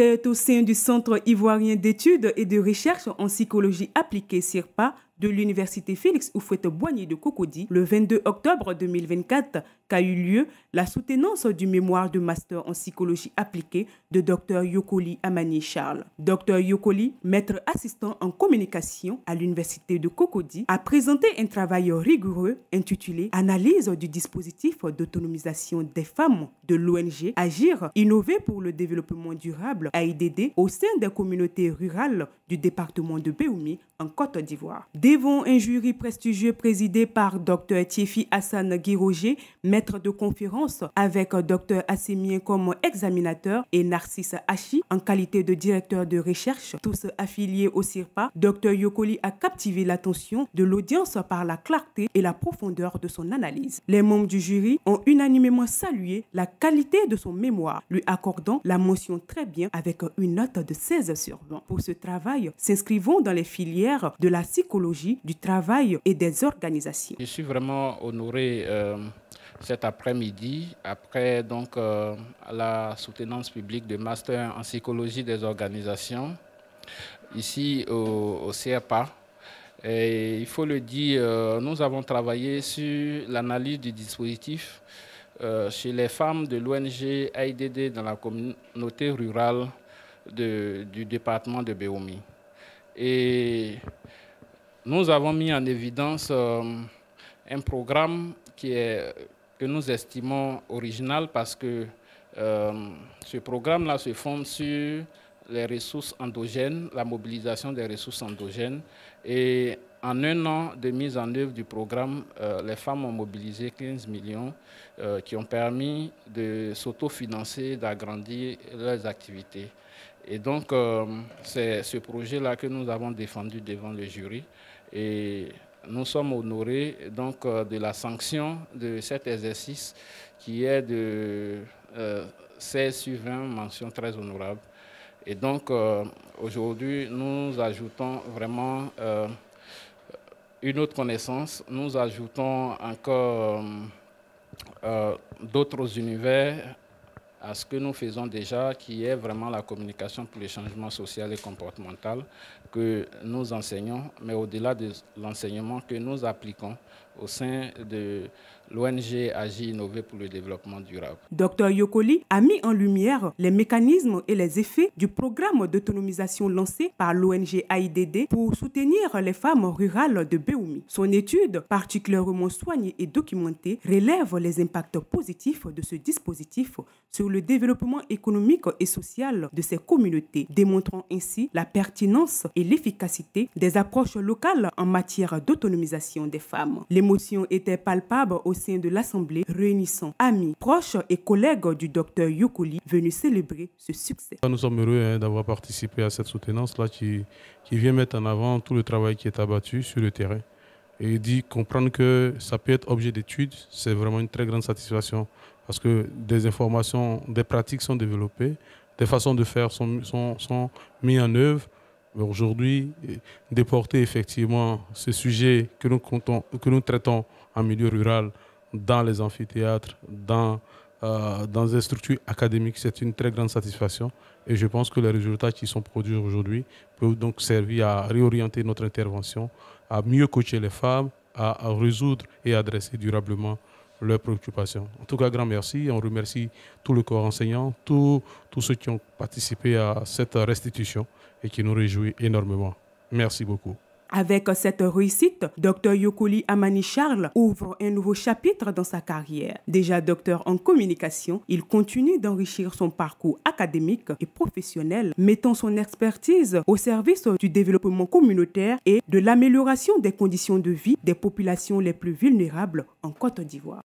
C'est au sein du Centre ivoirien d'études et de recherche en psychologie appliquée CIRPA de l'Université Félix Houphouët-Boigny de Cocody le 22 octobre 2024 qu'a eu lieu la soutenance du mémoire de master en psychologie appliquée de Dr Yokoli Amani Charles. Dr Yokoli, maître assistant en communication à l'Université de Cocody, a présenté un travail rigoureux intitulé « Analyse du dispositif d'autonomisation des femmes de l'ONG Agir, innover pour le développement durable AIDD au sein des communautés rurales du département de Béoumi en Côte d'Ivoire ». Devant un jury prestigieux présidé par Dr Thiefi Hassan Guiroger, maître de conférence, avec Dr Assemien comme examinateur et Narcisse Hachi en qualité de directeur de recherche, tous affiliés au CIRPA, Dr Yokoli a captivé l'attention de l'audience par la clarté et la profondeur de son analyse. Les membres du jury ont unanimement salué la qualité de son mémoire, lui accordant la mention très bien avec une note de 16 sur 20. Pour ce travail, s'inscrivant dans les filières de la psychologie, du travail et des organisations. Je suis vraiment honoré cet après-midi, après donc la soutenance publique de master en psychologie des organisations, ici au CIRPA. Et il faut le dire, nous avons travaillé sur l'analyse du dispositif chez les femmes de l'ONG AIDD dans la communauté rurale du département de Béoumi. Et nous avons mis en évidence un programme que nous estimons original parce que ce programme-là se fonde sur les ressources endogènes, la mobilisation des ressources endogènes. Et en un an de mise en œuvre du programme, les femmes ont mobilisé 15 millions qui ont permis de s'autofinancer, d'agrandir leurs activités. Et donc, c'est ce projet-là que nous avons défendu devant le jury. Et nous sommes honorés donc, de la sanction de cet exercice qui est de 16 sur 20, mention très honorable. Et donc, aujourd'hui, nous ajoutons vraiment une autre connaissance. Nous ajoutons encore d'autres univers à ce que nous faisons déjà, qui est vraiment la communication pour le changement social et comportemental que nous enseignons, mais au-delà de l'enseignement que nous appliquons au sein de l'ONG Agir, innover pour le développement durable. Dr Yokoli a mis en lumière les mécanismes et les effets du programme d'autonomisation lancé par l'ONG AIDD pour soutenir les femmes rurales de Béoumi. Son étude, particulièrement soignée et documentée, relève les impacts positifs de ce dispositif sur le développement économique et social de ces communautés, démontrant ainsi la pertinence et l'efficacité des approches locales en matière d'autonomisation des femmes. L'émotion était palpable au sein de l'Assemblée, réunissant amis, proches et collègues du docteur Yokoli venus célébrer ce succès. Nous sommes heureux d'avoir participé à cette soutenance-là qui vient mettre en avant tout le travail qui est abattu sur le terrain et dit comprendre que ça peut être objet d'étude, c'est vraiment une très grande satisfaction parce que des informations, des pratiques sont développées, des façons de faire sont mises en œuvre. Aujourd'hui, déporter effectivement ce sujet que nous traitons en milieu rural dans les amphithéâtres, dans des structures académiques, c'est une très grande satisfaction. Et je pense que les résultats qui sont produits aujourd'hui peuvent donc servir à réorienter notre intervention, à mieux coacher les femmes, à résoudre et adresser durablement leurs préoccupations. En tout cas, grand merci. On remercie tout le corps enseignant, tous ceux qui ont participé à cette restitution et qui nous réjouit énormément. Merci beaucoup. Avec cette réussite, Dr Yokoli Amani Charles ouvre un nouveau chapitre dans sa carrière. Déjà docteur en communication, il continue d'enrichir son parcours académique et professionnel, mettant son expertise au service du développement communautaire et de l'amélioration des conditions de vie des populations les plus vulnérables en Côte d'Ivoire.